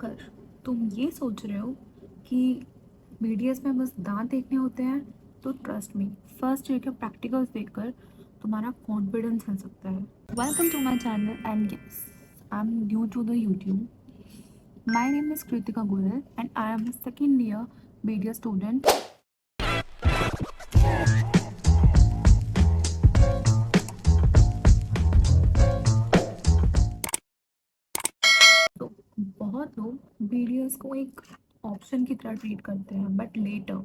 अगर तुम ये सोच रहे हो कि बीडीएस में बस दांत देखने होते हैं, तो ट्रस्ट मी, फर्स्ट ईयर के प्रैक्टिकल्स देखकर तुम्हारा कॉन्फिडेंस हिल सकता है। Welcome to my channel and yes, I am new to the YouTube. My name is Kritika Goyal and I am a second year BDS student. तो बहुत लोग बीडीएस को एक ऑप्शन की तरह ट्रीट करते हैं, बट लेटर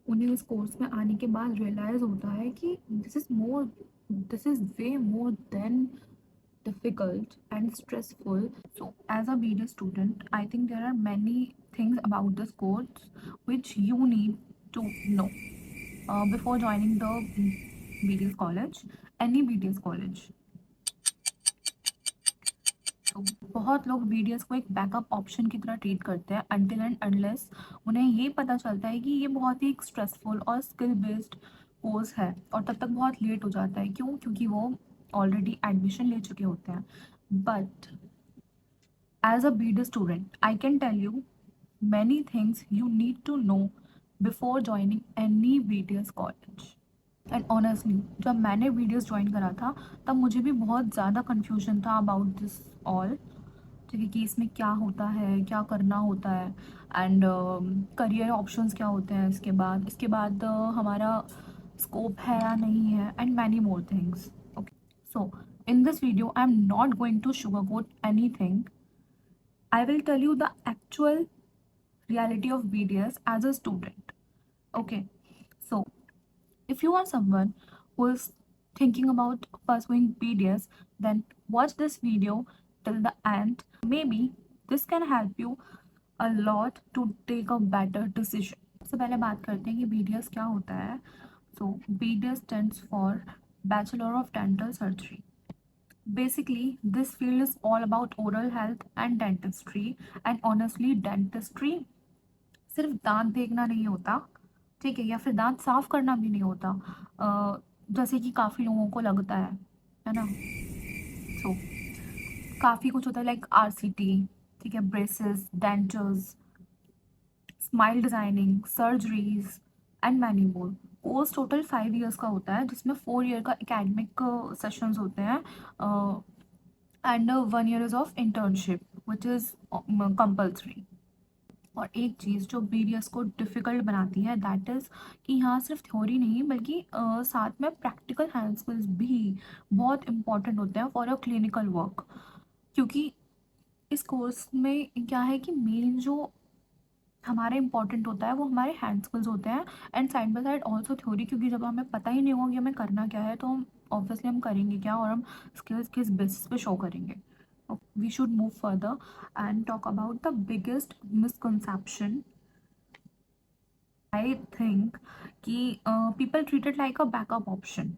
उन्हें उस कोर्स में आने के बाद रियलाइज होता है कि this is way more than difficult and stressful. So, as a BDS student, I think there are many things about this course which you need to know before joining the BDS college, any BDS college. तो बहुत लोग BDS को एक backup option की तरह treat करते हैं until and unless उन्हें ये पता चलता है कि ये बहुत ही स्ट्रेसफुल और स्किल बेस्ड कोर्स है, और तब तक बहुत लेट हो जाता है। क्यों? क्योंकि वो ऑलरेडी एडमिशन ले चुके होते हैं। But as a BD student, I can tell you many things you need to know before joining any BDS college. And honestly जब मैंने BDS ज्वाइन करा था तब मुझे भी बहुत ज़्यादा कन्फ्यूजन था अबाउट दिस ऑल, ठीक है, कि इसमें क्या होता है, क्या करना होता है, एंड करियर ऑप्शंस क्या होते हैं, इसके बाद हमारा स्कोप है या नहीं है, and many more things. Okay, so in this video I am not going to sugar coat anything. I will tell you the actual reality of BDS as a student. Okay, so if you are someone who is thinking about pursuing BDS, then watch this video till the end. Maybe this can help you a lot to take a better decision. सबसे पहले बात करते हैं कि BDS क्या होता है। So BDS stands for Bachelor of Dental Surgery. Basically, this field is all about oral health and dentistry. And honestly, dentistry सिर्फ दांत देखना नहीं होता, ठीक है, या फिर दांत साफ करना भी नहीं होता, जैसे कि काफ़ी लोगों को लगता है ना। सो काफ़ी कुछ होता है लाइक आरसीटी, ठीक है, braces, dentures, smile designing, surgeries and many more. Course total 5 years का होता है, जिसमें 4 ईयर का एकेडमिक सेशंस होते हैं and 1 year is of internship which is compulsory. और एक चीज़ जो बीडीएस को डिफ़िकल्ट बनाती है दैट इज़ कि यहाँ सिर्फ थ्योरी नहीं बल्कि साथ में प्रैक्टिकल हैंड स्किल्स भी बहुत इंपॉर्टेंट होते हैं फॉर अ क्लिनिकल वर्क। क्योंकि इस कोर्स में क्या है कि मेन जो हमारा इंपॉर्टेंट होता है वो हमारे हैंड स्किल्स होते हैं, and side by side also theory, क्योंकि जब हमें पता ही नहीं होगा कि हमें करना क्या है तो हम ऑब्वियसली हम करेंगे क्या और हम स्किल्स किस बेसिस पे शो करेंगे। We should move further and talk about the biggest misconception. I think कि people treat it like a backup option,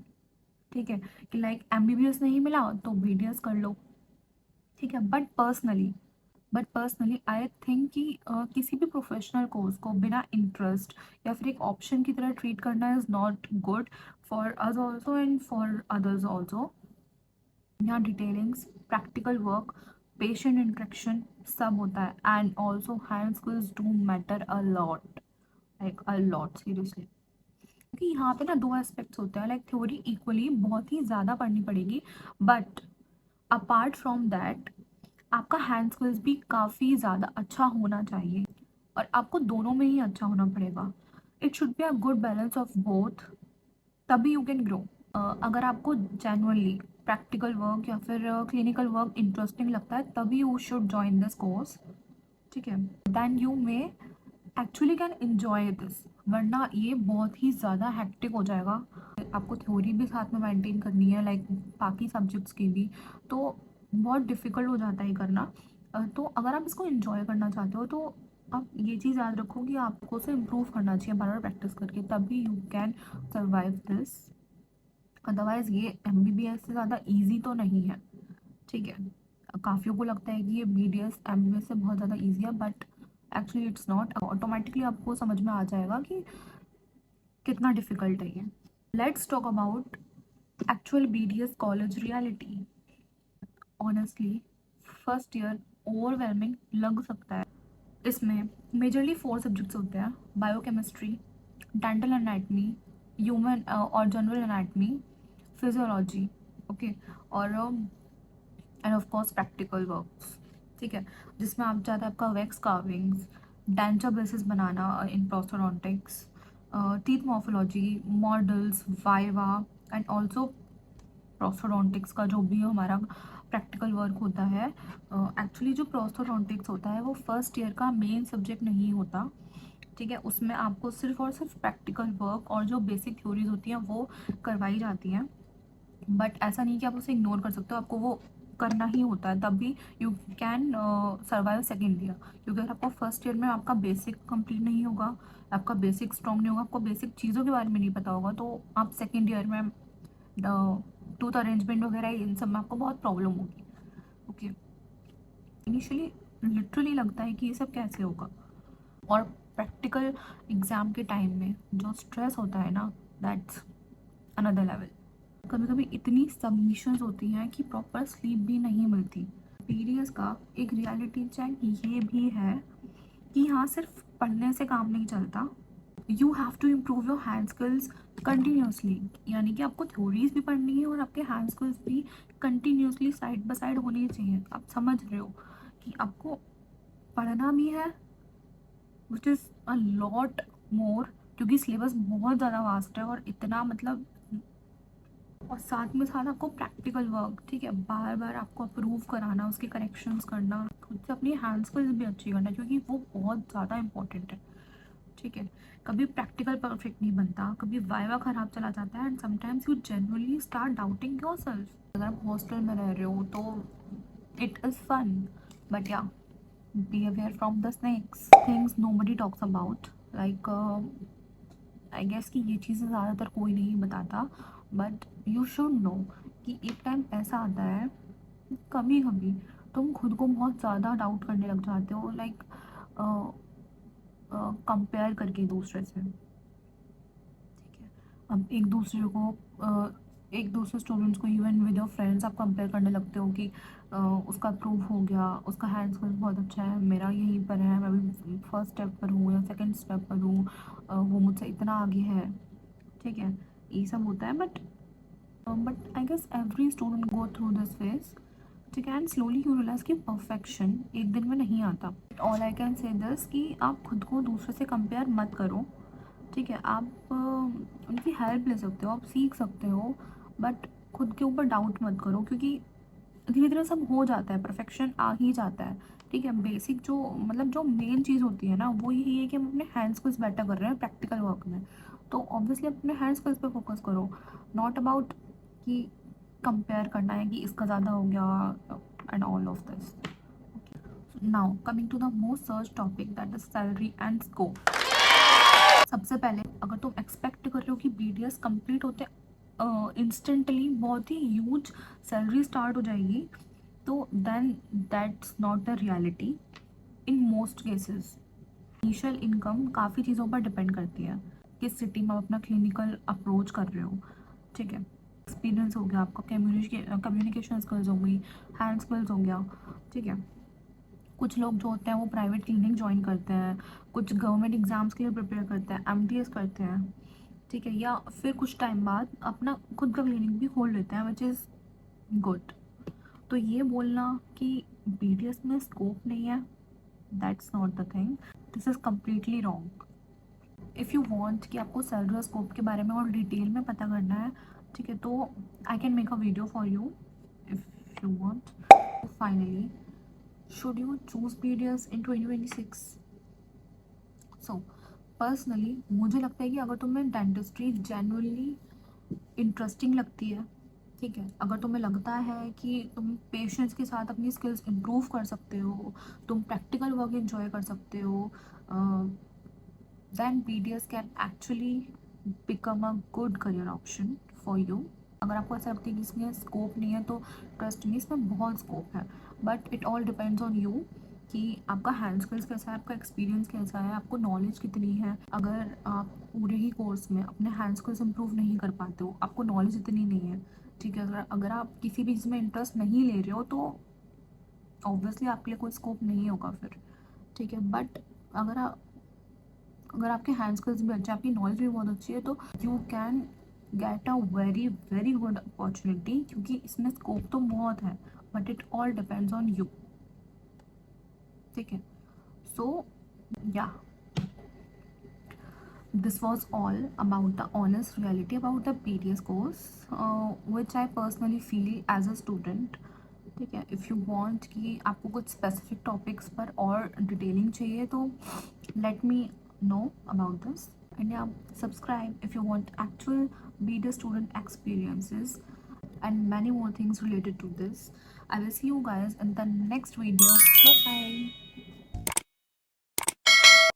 ठीक है, कि लाइक MBBS नहीं मिला तो BDS कर लो, ठीक है। बट पर्सनली आई थिंक कि किसी भी प्रोफेशनल कोर्स को बिना इंटरेस्ट या फिर एक ऑप्शन की तरह ट्रीट करना is not good for us also and for others also. यहाँ detailings, practical work, patient interaction सब होता है, and also hand skills do matter a lot, like a lot seriously. क्योंकि यहाँ पे ना दो एस्पेक्ट्स होते हैं, लाइक थ्योरी इक्वली बहुत ही ज़्यादा पढ़नी पड़ेगी, बट अपार्ट फ्रॉम दैट आपका हैंड स्किल्स भी काफ़ी ज़्यादा अच्छा होना चाहिए, और आपको दोनों में ही अच्छा होना पड़ेगा। It should be a good balance of both, तभी यू कैन ग्रो। अगर आपको जेन्युइनली प्रैक्टिकल वर्क या फिर क्लिनिकल वर्क इंटरेस्टिंग लगता है तभी you should join this course, ठीक है, then you may actually can enjoy this. वरना ये बहुत ही ज़्यादा हेक्टिक हो जाएगा, आपको थ्योरी भी साथ में मेंटेन करनी है लाइक बाकी सब्जेक्ट्स की भी, तो बहुत डिफ़िकल्ट हो जाता है ये करना। तो अगर आप इसको एन्जॉय करना चाहते हो तो आप ये चीज़ याद रखो कि आपको उसे इम्प्रूव करना चाहिए बार बार प्रैक्टिस करके, तभी you can survive this. Otherwise ये MBBS से ज़्यादा ईजी तो नहीं है, ठीक है। काफ़ियों को लगता है कि ये BDS MBBS से बहुत ज़्यादा ईजी है, but actually it's not. Automatically आपको समझ में आ जाएगा कि कितना डिफ़िकल्ट है ये। Let's talk about actual BDS college reality. Honestly first year overwhelming लग सकता है, इसमें मेजरली 4 सब्जेक्ट्स होते हैं: बायोकेमिस्ट्री, डेंटल एनाटमी, ह्यूमन और जनरल एनाटमी, फिजियोलॉजी, ओके, और end of course practical works, ठीक है, जिसमें आप जाता है आपका wax carvings, denture basis banana in prosthodontics, teeth morphology, models, viva, and also prosthodontics का जो भी हमारा प्रैक्टिकल वर्क होता है। एक्चुअली जो प्रोस्थोडोंटिक्स होता है वो फर्स्ट ईयर का मेन सब्जेक्ट नहीं होता, ठीक है, उसमें आपको सिर्फ और सिर्फ प्रैक्टिकल वर्क और जो बेसिक थ्योरीज होती हैं वो करवाई जाती हैं। बट ऐसा नहीं कि आप उसे इग्नोर कर सकते हो, आपको वो करना ही होता है, तब भी you can survive second year. क्योंकि अगर आपको फर्स्ट ईयर में आपका बेसिक कंप्लीट नहीं होगा, आपका बेसिक स्ट्रॉन्ग नहीं होगा, आपको बेसिक चीज़ों के बारे में नहीं पता होगा, तो आप सेकेंड ईयर में टूथ अरेंजमेंट वगैरह इन सब में आपको बहुत प्रॉब्लम होगी, ओके। इनिशियली लिटरली लगता है कि ये सब कैसे होगा, और प्रैक्टिकल एग्ज़ाम के टाइम में जो स्ट्रेस होता है ना, दैट्स अनदर लेवल। कभी कभी इतनी सबमिशंस होती हैं कि प्रॉपर स्लीप भी नहीं मिलती। पीरियड्स का एक रियलिटी चेक ये भी है कि हाँ, सिर्फ पढ़ने से काम नहीं चलता, you have to improve your hand skills continuously. यानी कि आपको थ्योरीज भी पढ़नी है और आपके हैंड स्किल्स भी कंटिन्यूसली साइड बाय साइड होनी चाहिए। आप समझ रहे हो कि आपको पढ़ना भी है, which is a lot more, क्योंकि सिलेबस बहुत ज़्यादा वास्ट है और इतना मतलब, और साथ में साथ आपको प्रैक्टिकल वर्क, ठीक है, बार बार आपको अप्रूव कराना, उसके करेक्शंस करना, खुद से अपनी हैंड स्किल्स भी अच्छी करना, क्योंकि वो बहुत ज़्यादा इंपॉर्टेंट है, ठीक है। कभी प्रैक्टिकल परफेक्ट नहीं बनता, कभी वाइवा ख़राब चला जाता है, and sometimes you generally start doubting yourself. अगर आप हॉस्टल में रह रहे हो तो it is fun, but yeah, be aware from the snacks things nobody talks about, like I guess कि ये चीज़ें ज़्यादातर कोई नहीं बताता, बट यू शुड नो कि एक टाइम ऐसा आता है, कभी कभी तुम खुद को बहुत ज़्यादा डाउट करने लग जाते हो, लाइक कंपेयर करके दूसरे से, ठीक है। अब एक दूसरे स्टूडेंट्स को, इवन विद योर फ्रेंड्स, आप कंपेयर करने लगते हो कि उसका प्रूफ हो गया, उसका हैंड स्किल्स बहुत अच्छा है, मेरा यहीं पर है, मैं भी फर्स्ट स्टेप पर हूँ या सेकंड स्टेप पर हूँ, वो मुझसे इतना आगे है, ठीक है, ये सब होता है। But I guess every student go through this phase, ठीक है, एंड स्लोली यू रियलाइज कि परफेक्शन एक दिन में नहीं आता। All I can say this कि आप खुद को दूसरे से कंपेयर मत करो, ठीक है। आप उनकी हेल्प ले सकते हो, आप सीख सकते हो, बट खुद के ऊपर डाउट मत करो, क्योंकि धीरे धीरे सब हो जाता है, परफेक्शन आ ही जाता है, ठीक है। बेसिक जो मतलब जो मेन चीज़ होती है ना, वो यही है कि हम अपने हैंड स्किल्स बेटर कर रहे हैं प्रैक्टिकल वर्क में, तो ऑब्वियसली अपने हैंड स्किल्स पे फोकस करो, नॉट अबाउट कि कंपेयर करना है कि इसका ज़्यादा हो गया and all of this. Now coming to the most search topic, that is salary and scope. सबसे पहले अगर तुम एक्सपेक्ट कर रहे हो कि बीडीएस कंप्लीट होते इंस्टेंटली बहुत ही ह्यूज सैलरी स्टार्ट हो जाएगी, तो then that's not the reality in most cases. Initial income काफ़ी चीज़ों पर डिपेंड करती है, किस सिटी में आप अपना क्लिनिकल अप्रोच कर रहे हो, ठीक है, एक्सपीरियंस हो गया आपका, कम्युनिकेशन स्किल्स हो गई, हैंड स्किल्स हो गया, ठीक है। कुछ लोग जो होते हैं वो प्राइवेट क्लिनिक ज्वाइन करते हैं, कुछ गवर्नमेंट एग्ज़ाम्स के लिए प्रिपेयर करते हैं, एमटीएस करते हैं, ठीक है, या फिर कुछ टाइम बाद अपना खुद का क्लिनिक भी खोल लेते हैं, विच इज़ गुड। तो ये बोलना कि बीडीएस में स्कोप नहीं है, that's not the thing, this is completely wrong. If you want कि आपको सैलरी और स्कोप के बारे में और डिटेल में पता करना है, ठीक है, तो I can make a video for you if you want. Finally, should you choose BDS in 2026? So personally मुझे लगता है कि अगर तुम्हें डेंटिस्ट्री जेन्युइनली इंटरेस्टिंग लगती है, ठीक है, अगर तुम्हें लगता है कि तुम पेशेंस के साथ अपनी स्किल्स इम्प्रूव कर सकते हो, तुम प्रैक्टिकल वर्क एंजॉय कर सकते हो, then BDS can actually become a good career option for you. अगर आपको ऐसा लगता है कि इसमें स्कोप नहीं है, तो ट्रस्ट मी, इसमें बहुत स्कोप है, but it all depends on you कि आपका हैंड स्किल्स कैसा है, आपका एक्सपीरियंस कैसा है, आपको नॉलेज कितनी है। अगर आप पूरे ही कोर्स में अपने हैंड स्किल्स इंप्रूव नहीं कर पाते हो, आपको नॉलेज इतनी नहीं है, ठीक है, अगर आप किसी भी चीज़ में इंटरेस्ट नहीं ले रहे हो, तो ऑब्वियसली आपके लिए कोई स्कोप नहीं होगा फिर, ठीक है। बट अगर अगर आपके हैंड स्किल्स भी अच्छे, आपकी नॉलेज भी बहुत अच्छी है, तो you can get a very very good opportunity, क्योंकि इसमें स्कोप तो बहुत है, but it all depends on you. ठीक है। सो या, this was all about the honest reality about the BTS course, which I personally feel as a student. ठीक है। इफ़ यू वांट कि आपको कुछ स्पेसिफिक टॉपिक्स पर और डिटेलिंग चाहिए, तो let me know about this, and या, subscribe if you want actual BTS student experiences and many more things related to this. I will see you guys in the next video. Bye bye.